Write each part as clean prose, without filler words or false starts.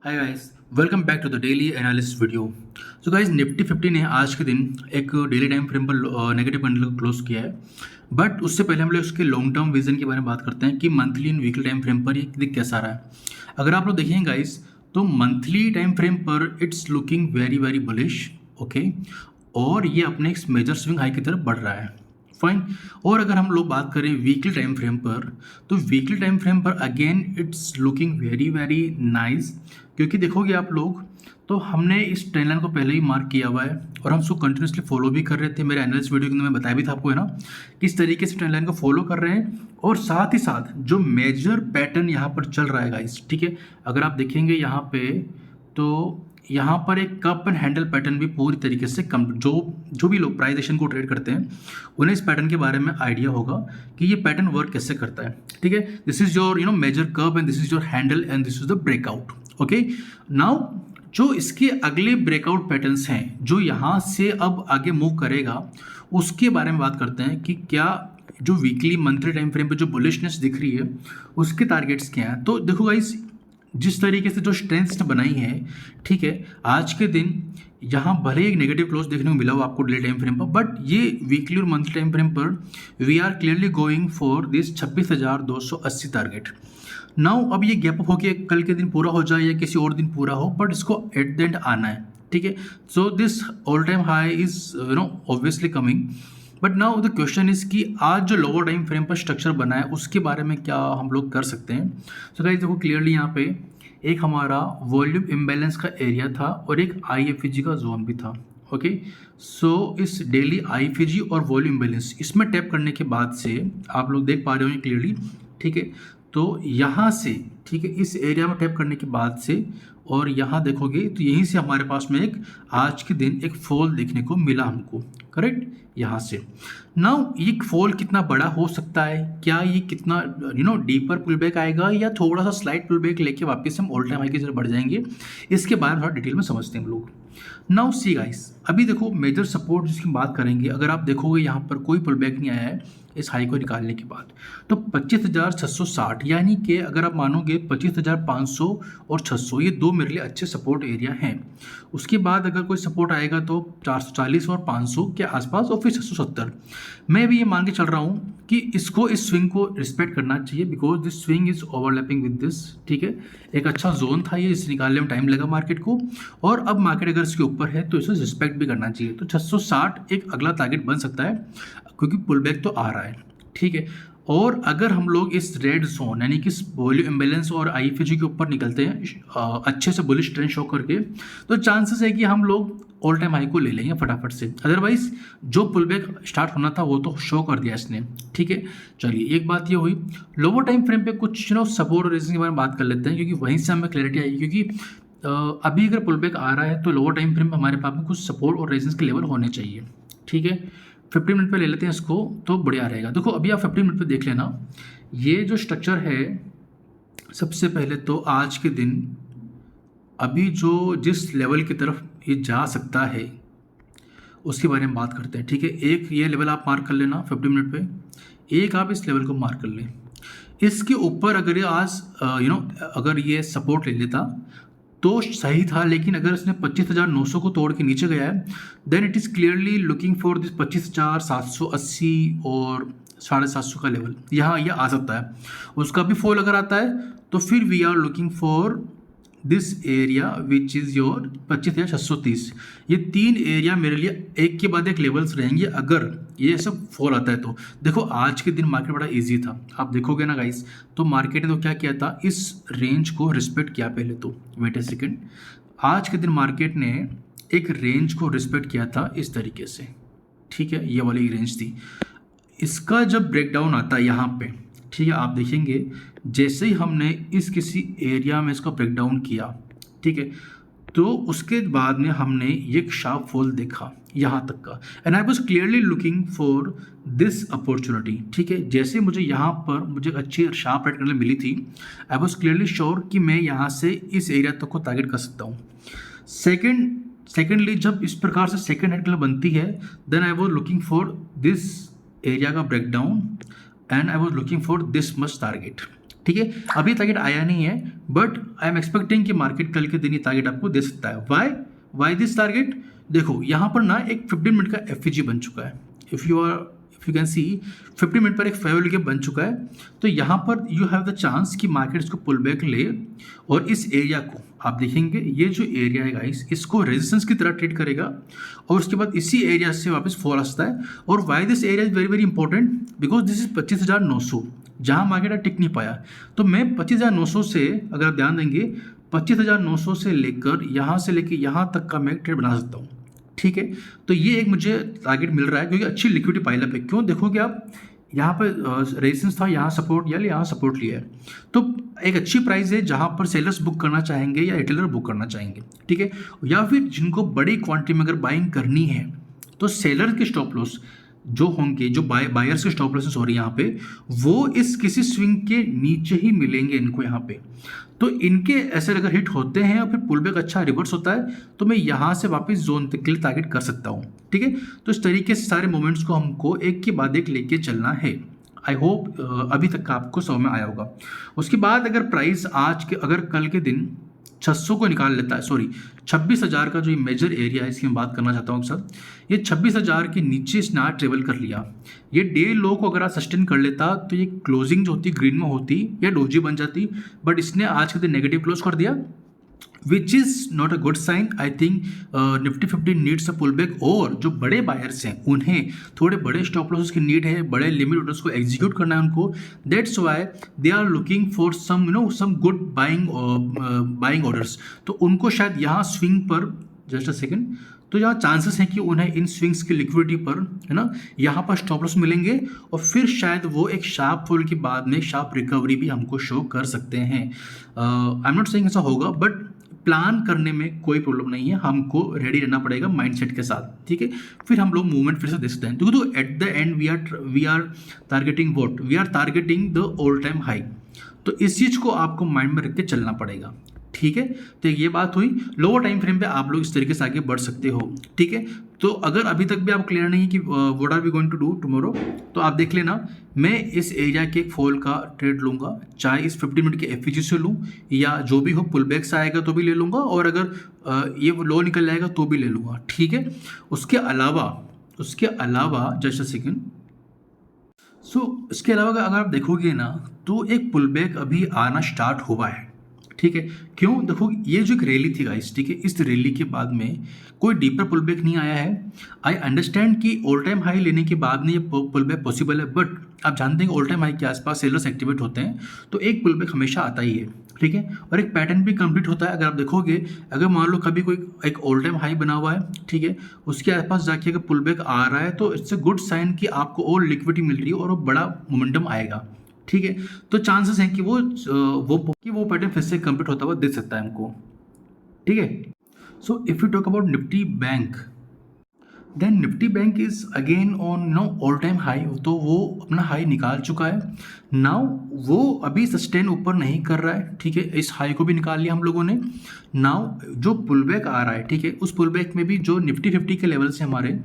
Hi guys, welcome back to the daily analysis video. So guys, Nifty 50 ने आज के दिन एक डेली टाइम फ्रेम पर नेगेटिव कैंडल को क्लोज किया है। बट उससे पहले हम लोग उसके लॉन्ग टर्म विजन के बारे में बात करते हैं कि monthly and weekly time frame पर ये दिख कैसा रहा है। अगर आप लोग देखेंगे गाइस, तो मंथली टाइम फ्रेम पर it's looking very very bullish. Okay, और ये अपने एक मेजर स्विंग हाई की तरफ बढ़ रहा है। फाइन। और अगर हम लोग बात करें वीकली टाइम फ्रेम पर, तो वीकली टाइम फ्रेम पर again it's looking very very nice. क्योंकि देखोगे आप लोग, तो हमने इस ट्रेंड लाइन को पहले ही मार्क किया हुआ है और हम उसको कंटिन्यूसली फॉलो भी कर रहे थे। मेरे एनालिसिस वीडियो के अंदर मैं बताया भी था आपको, है ना, किस तरीके से ट्रेंड लाइन को फॉलो कर रहे हैं। और साथ ही साथ जो मेजर पैटर्न यहाँ पर चल रहा है गाइस, ठीक है, अगर आप देखेंगे यहाँ पे, तो यहाँ पर एक कप एंड हैंडल पैटर्न भी पूरी तरीके से कम, जो भी लोग प्राइस एक्शन को ट्रेड करते हैं उन्हें इस पैटर्न के बारे में आइडिया होगा कि ये पैटर्न वर्क कैसे करता है। ठीक है, this is your major curve and this is your handle and this is the breakout. Okay, now जो इसके अगले ब्रेकआउट पैटर्न्स हैं जो यहाँ से अब आगे मूव करेगा, उसके बारे में बात करते हैं कि क्या जो वीकली मंथली टाइम फ्रेम पे जो बुलिशनेस दिख रही है उसके टारगेट्स क्या हैं। तो देखो गाइस, जिस तरीके से जो स्ट्रेंथ्स बनाई है, ठीक है, आज के दिन यहाँ भले एक नेगेटिव क्लोज देखने को मिला हो आपको डेली टाइम फ्रेम पर, बट ये वीकली और मंथली टाइम फ्रेम पर we are clearly going for this 26,280 target. Now अब ये गैप अप हो के कल के दिन पूरा हो जाए या किसी और दिन पूरा हो, बट इसको एट द एंड आना है। ठीक है, so this all time high is obviously coming. But now the question is कि आज जो लोअर टाइम फ्रेम पर स्ट्रक्चर बना है उसके बारे में क्या हम लोग कर सकते हैं। सो गाइस देखो, क्लियरली यहाँ पे एक हमारा वॉल्यूम इम्बैलेंस का एरिया था और एक आईएफजी का जोन भी था। ओके, सो इस डेली आईएफजी और वॉल्यूम इम्बैलेंस इसमें टैप करने के बाद से आप लोग देख पा रहे होंगे क्लियरली। ठीक है, तो यहाँ से, ठीक है, इस एरिया में टैप करने के बाद से और यहाँ देखोगे तो यहीं से हमारे पास में एक आज के दिन एक फॉल देखने को मिला हमको, करेक्ट, यहाँ से। नाउ ये फॉल कितना बड़ा हो सकता है, क्या ये कितना डीपर पुल बैक आएगा या थोड़ा सा स्लाइट पुल बैक लेके वापस हम ऑल टाइम हाई की तरफ बढ़ जाएंगे, इसके बारे में थोड़ा डिटेल में समझते हैं हम लोग। नाउ सी गाइस, अभी देखो मेजर सपोर्ट जिसकी बात करेंगे, अगर आप देखोगे यहाँ पर कोई पुल बैक नहीं आया है इस हाई को निकालने के बाद, तो 25,660, यानी कि अगर आप मानोगे 25,500 और 600 ये दो मेरे लिए अच्छे सपोर्ट एरिया हैं। उसके बाद अगर कोई सपोर्ट आएगा तो 440 और 500 के आसपास और फिर 670। मैं भी ये मान के चल रहा हूँ कि इसको, इस स्विंग को रिस्पेक्ट करना चाहिए because this swing is overlapping with this. ठीक है, एक अच्छा जोन था ये, इसे निकालने में टाइम लगा मार्केट को, और अब मार्केट अगर इसके ऊपर है तो इसे रिस्पेक्ट भी करना चाहिए। तो 660 एक अगला टारगेट बन सकता है क्योंकि पुल बैक तो आ रहा है। ठीक है, और अगर हम लोग इस रेड जोन यानी कि वॉल्यूम इम्बैलेंस और आईएफजी के ऊपर निकलते हैं अच्छे से बुलिश ट्रेंड शो करके, तो चांसेस है कि हम लोग ऑल टाइम हाई को ले लेंगे फटाफट से। अदरवाइज जो पुल बैक स्टार्ट होना था वो तो शो कर दिया इसने। ठीक है, चलिए एक बात ये हुई। लोअर टाइम फ्रेम पे कुछ सपोर्ट और रेजिस्टेंस के बारे में बात कर लेते हैं क्योंकि वहीं से हमें क्लैरिटी आएगी। क्योंकि अभी अगर पुल बैक आ रहा है तो लोअर टाइम फ्रेम में हमारे पास में कुछ सपोर्ट और रेजिस्टेंस के लेवल होने चाहिए। ठीक है, 15 मिनट पे ले लेते हैं इसको तो बढ़िया रहेगा। देखो अभी आप 15 मिनट पे देख लेना, ये जो स्ट्रक्चर है, सबसे पहले तो आज के दिन अभी जो जिस लेवल की तरफ ये जा सकता है उसके बारे में बात करते हैं। ठीक है, एक ये लेवल आप मार्क कर लेना 15 मिनट पे, एक आप इस लेवल को मार्क कर लें। इसके ऊपर अगर ये आज अगर ये सपोर्ट ले लेता तो सही था, लेकिन अगर इसने 25,900 को तोड़ के नीचे गया है then it is clearly looking for this 25,780 और 750 का लेवल, यहाँ ये आ सकता है। उसका भी फॉल अगर आता है तो फिर we are looking for this area which is your 25,630। ये तीन एरिया मेरे लिए एक के बाद एक लेवल्स रहेंगे अगर ये सब फॉल आता है तो। देखो आज के दिन मार्केट बड़ा इजी था, आप देखोगे ना गाइस, तो मार्केट ने तो क्या किया था, इस रेंज को रिस्पेक्ट किया पहले तो। वेट ए सेकेंड, आज के दिन मार्केट ने एक रेंज को रिस्पेक्ट किया था इस तरीके से। ठीक है, ये वाली रेंज थी। इसका जब ब्रेकडाउन आता है यहाँ पे, ठीक है, आप देखेंगे जैसे ही हमने इस किसी एरिया में इसका ब्रेकडाउन किया, ठीक है, तो उसके बाद में हमने ये शार्प फॉल देखा यहाँ तक का, and I was clearly looking for this opportunity. ठीक है, जैसे मुझे यहाँ पर मुझे अच्छी शार्प रेड कैंडल मिली थी, आई वॉज क्लियरली श्योर कि मैं यहाँ से इस एरिया तक को टारगेट कर सकता हूँ। सेकेंडली जब इस प्रकार से सेकेंड रेड कैंडल बनती है then I was looking for this area का breakdown and I was looking for this much target. ठीक है, अभी टारगेट आया नहीं है, बट आई एम एक्सपेक्टिंग कि मार्केट कल के दिन ये टारगेट आपको दे सकता है। Why this target? देखो यहाँ पर ना एक 15 मिनट का एफईजी बन चुका है। If you can see 15 minute पर एक फेयर के बन चुका है, तो यहाँ पर यू हैव द चांस कि मार्केट इसको पुल बैक ले और इस एरिया को आप देखेंगे, ये जो एरिया है गाइस, इसको रेजिस्टेंस की तरह ट्रीट करेगा और उसके बाद इसी एरिया से वापस फॉल आता है। और why this area is very very important, because this is 25,900 जहाँ मार्केट टिक नहीं पाया। तो मैं 25,900 से, अगर आप ध्यान देंगे, 25,900 से लेकर यहाँ तक का मैं ट्रेड बना सकता हूँ। ठीक है, तो ये एक मुझे टारगेट मिल रहा है क्योंकि अच्छी लिक्विडिटी पाइलअप है। क्यों? देखोगे आप यहाँ पर रेजिस्टेंस था, यहाँ सपोर्ट लिया, यहाँ सपोर्ट लिया है, तो एक अच्छी प्राइस है जहाँ पर सेलर्स बुक करना चाहेंगे या रिटेलर बुक करना चाहेंगे। ठीक है, या फिर जिनको बड़ी क्वांटिटी में अगर बाइंग करनी है तो सेलर के स्टॉप लॉस जो होंगे, जो बायर्स के स्टॉप लॉसेस हो रही है यहाँ पे, वो इस किसी स्विंग के नीचे ही मिलेंगे इनको यहाँ पे। तो इनके ऐसे अगर हिट होते हैं और फिर पुल बैक अच्छा रिवर्स होता है तो मैं यहाँ से वापस जोन तक के लिए टारगेट कर सकता हूँ। ठीक है, तो इस तरीके से सारे मोमेंट्स को हमको एक के बाद एक लेके चलना है। आई होप अभी तक का आपको समझ में आया होगा। उसके बाद अगर प्राइस अगर कल के दिन 600 को निकाल लेता है, सॉरी 26,000 का जो मेजर एरिया है, इसकी मैं बात करना चाहता हूँ सर, ये 26,000 के नीचे इसने आज ट्रेवल कर लिया। ये डे लो को अगर आप सस्टेन कर लेता तो ये क्लोजिंग जो होती ग्रीन में होती या डोजी बन जाती, बट इसने आज के दिन नेगेटिव क्लोज कर दिया, which is not a good sign. I think Nifty 50 needs a pull back. और जो बड़े बायर्स हैं उन्हें थोड़े बड़े स्टॉप लॉसेस की नीड है, बड़े लिमिट ऑर्डर्स को एग्जीक्यूट करना है उनको। That's why they are looking for some good buying orders. तो उनको शायद यहाँ स्विंग पर, जस्ट अ सेकेंड, तो यहाँ चांसेस हैं कि उन्हें इन स्विंग्स की लिक्विडिटी पर, है ना, यहाँ पर स्टॉप लॉस मिलेंगे और फिर शायद वो एक शार्प फॉल के बाद में शार्प रिकवरी भी हमको शो कर सकते हैं। आई एम नॉट सेइंग ऐसा होगा, बट प्लान करने में कोई प्रॉब्लम नहीं है, हमको रेडी रहना पड़ेगा माइंडसेट के साथ। ठीक है, फिर हम लोग मूवमेंट फिर से देख सकते हैं। तो at the end we are targeting what? We are targeting the all time high. तो इस चीज़ को आपको माइंड में रख के चलना पड़ेगा। ठीक है, तो ये बात हुई। लोअर टाइम फ्रेम पे आप लोग इस तरीके से आगे बढ़ सकते हो। ठीक है, तो अगर अभी तक भी आप क्लियर नहीं है कि what are we going to do tomorrow, तो आप देख लेना, मैं इस एरिया के एक फॉल का ट्रेड लूँगा, चाहे इस 50 मिनट के एफईजी से लूँ या जो भी हो, पुल बैक से आएगा तो भी ले लूँगा, और अगर ये लो निकल जाएगा तो भी ले लूँगा। ठीक है, उसके अलावा जस्ट अ सेकेंड, इसके अलावा अगर आप देखोगे ना तो एक पुल बैक अभी आना स्टार्ट हुआ है। ठीक है, क्यों? देखो, ये जो एक रैली थी गाइस, ठीक है, इस रैली के बाद में कोई डीपर पुल बैक नहीं आया है। आई अंडरस्टैंड कि ऑल टाइम हाई लेने के बाद में ये पुल बैक पॉसिबल है, बट आप जानते हैं कि ऑल टाइम हाई के आसपास सेलर्स एक्टिवेट होते हैं, तो एक पुल बैक हमेशा आता ही है। ठीक है, और एक पैटर्न भी कंप्लीट होता है। अगर आप देखोगे, अगर मान लो कभी कोई एक ऑल टाइम हाई बना हुआ है, ठीक है, उसके आसपास जाके अगर पुल बैक आ रहा है तो इट्स अ गुड साइन कि आपको और लिक्विडिटी मिल रही है और बड़ा मोमेंटम आएगा। ठीक है, तो चांसेस हैं कि वो पैटर्न फिर से कंप्लीट होता हुआ दिख सकता है हमको। ठीक है, so if you talk about Nifty bank, then Nifty bank is again on all time high. तो वो अपना हाई निकाल चुका है। नाउ वो अभी सस्टेन ऊपर नहीं कर रहा है। ठीक है, इस हाई को भी निकाल लिया हम लोगों ने। नाउ जो पुल बैक आ रहा है, ठीक है, उस पुल बैक में भी जो निफ्टी 50 के लेवल्स हैं हमारे,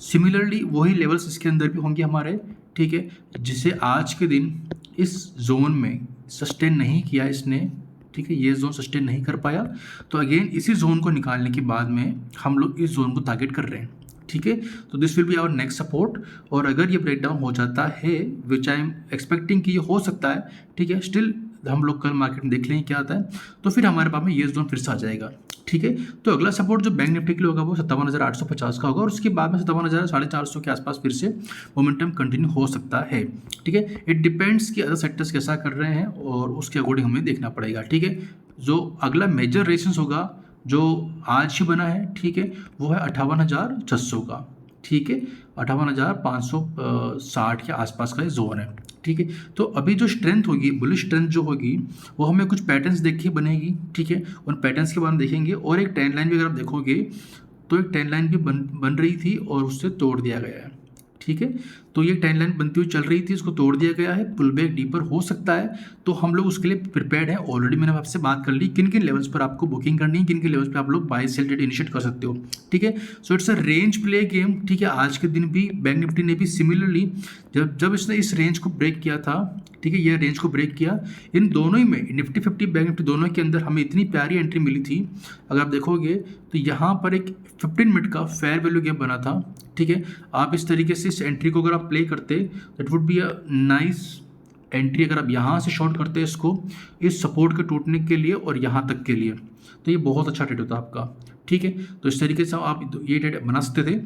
सिमिलरली वही लेवल्स इसके अंदर भी होंगे हमारे। ठीक है, जिसे आज के दिन इस जोन में सस्टेन नहीं किया इसने। ठीक है, ये जोन सस्टेन नहीं कर पाया, तो अगेन इसी जोन को निकालने के बाद में हम लोग इस जोन को टारगेट कर रहे हैं। ठीक है, तो this will be our next support. और अगर ये ब्रेकडाउन हो जाता है, विच आई एम एक्सपेक्टिंग कि ये हो सकता है, ठीक है, स्टिल हम लोग कल मार्केट में देख लेंगे क्या आता है, तो फिर हमारे पास में ये जोन फिर से आ जाएगा। ठीक है, तो अगला सपोर्ट जो बैंक निफ्टी के लिए होगा वो 57,850 का होगा, और उसके बाद में 57,450 के आसपास फिर से मोमेंटम कंटिन्यू हो सकता है। ठीक है, इट डिपेंड्स कि अदर सेक्टर्स कैसा कर रहे हैं और उसके अकॉर्डिंग हमें देखना पड़ेगा। ठीक है, जो अगला मेजर रेजिस्टेंस होगा जो आज ही बना है, ठीक है, वो है 58,600 का। ठीक है, 58,560 के आसपास का जोन है। ठीक है, तो अभी जो स्ट्रेंथ होगी, बुलिश स्ट्रेंथ जो होगी, वो हमें कुछ पैटर्न्स देख के बनेगी। ठीक है, उन पैटर्न्स के बारे में देखेंगे, और एक ट्रेंड लाइन भी अगर आप देखोगे तो एक ट्रेंड लाइन भी बन रही थी और उससे तोड़ दिया गया है। ठीक है, तो ये ट्रेंड लाइन बनती हुई चल रही थी, इसको तोड़ दिया गया है, पुल बैक डीपर हो सकता है, तो हम लोग उसके लिए प्रिपेयर्ड हैं। ऑलरेडी मैंने आपसे बात कर ली किन किन लेवल्स पर आपको बुकिंग करनी है, किन किन लेवल्स पर आप लोग बाय सेल ट्रेड इनिशिएट कर सकते हो, ठीक है। So it's a range play game, ठीक है। आज के दिन भी बैंक निफ्टी ने भी सिमिलरली जब इसने इस रेंज को ब्रेक किया था, ठीक है, ये रेंज को ब्रेक किया, इन दोनों ही में निफ्टी 50 बैंक निफ्टी दोनों के अंदर हमें इतनी प्यारी एंट्री मिली थी। अगर आप देखोगे तो यहाँ पर एक 15 मिनट का फेयर वैल्यू गैप बना था, ठीक है। आप इस तरीके से इस एंट्री को अगर आप प्ले करते that would be a nice entry. अगर आप यहाँ से शॉर्ट करते हैं इसको इस सपोर्ट के टूटने के लिए और यहाँ तक के लिए, तो ये बहुत अच्छा ट्रेड होता आपका, ठीक है। तो इस तरीके से आप ये ट्रेड बना सकते थे।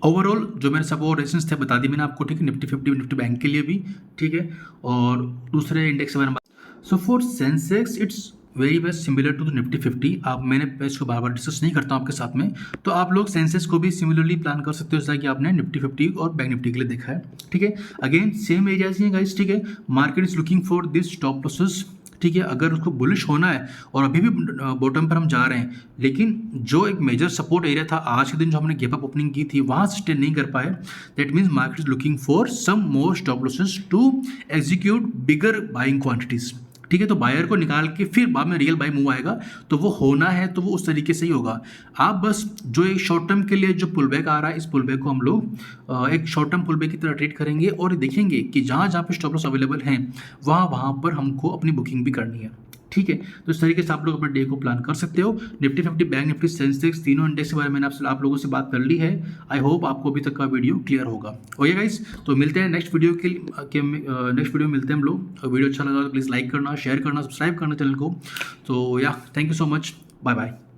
ओवरऑल जो मेरे सपोर्ट रेजिस्टेंस थे बता दी मैंने आपको, ठीक है, निफ्टी 50 निफ्टी बैंक के लिए भी, ठीक है, और दूसरे इंडेक्स के बारे में। So for Sensex it's very west similar to the Nifty 50। आप मैंने इसको बार बार डिस्कस नहीं करता हूँ आपके साथ में, तो आप लोग सेंसेस को भी सिमिलरली प्लान कर सकते हो जैसा कि आपने निफ्टी 50 और बैंक निफ्टी के लिए देखा है, ठीक है। अगेन सेम एरियाज ही हैं गाइस, ठीक है। Market is looking for this stop losses, ठीक है। अगर उसको बुलिश होना है और अभी भी बॉटम पर हम जा रहे हैं, लेकिन जो एक मेजर सपोर्ट एरिया था आज के दिन जो हमने गैप अप ओपनिंग की थी वहाँ से स्टे नहीं कर पाए, that means market is looking for some more stop losses to execute bigger buying quantities, ठीक है। तो बायर को निकाल के फिर बाद में रियल बाय मूव आएगा, तो वो होना है तो वो उस तरीके से ही होगा। आप बस जो एक शॉर्ट टर्म के लिए जो पुल बैक आ रहा है, इस पुल बैक को हम लोग एक शॉर्ट टर्म पुल बैक की तरह ट्रीट करेंगे और देखेंगे कि जहाँ जहाँ पे स्टॉप लॉस अवेलेबल हैं वहाँ पर हमको अपनी बुकिंग भी करनी है, ठीक है। तो इस तरीके से आप लोग अपने डे को प्लान कर सकते हो। निफ्टी 50 बैंक निफ्टी सेंसेक्स तीनों इंडेक्स के बारे में मैंने आप लोगों से बात कर ली है। आई होप आपको अभी तक का वीडियो क्लियर होगा। ओके गाइस, तो मिलते हैं नेक्स्ट वीडियो नेक्स्ट वीडियो में मिलते हैं हम लोग। वीडियो अच्छा लगा तो प्लीज़ लाइक करना, शेयर करना, सब्सक्राइब करना चैनल को। तो या thank you so much, bye bye.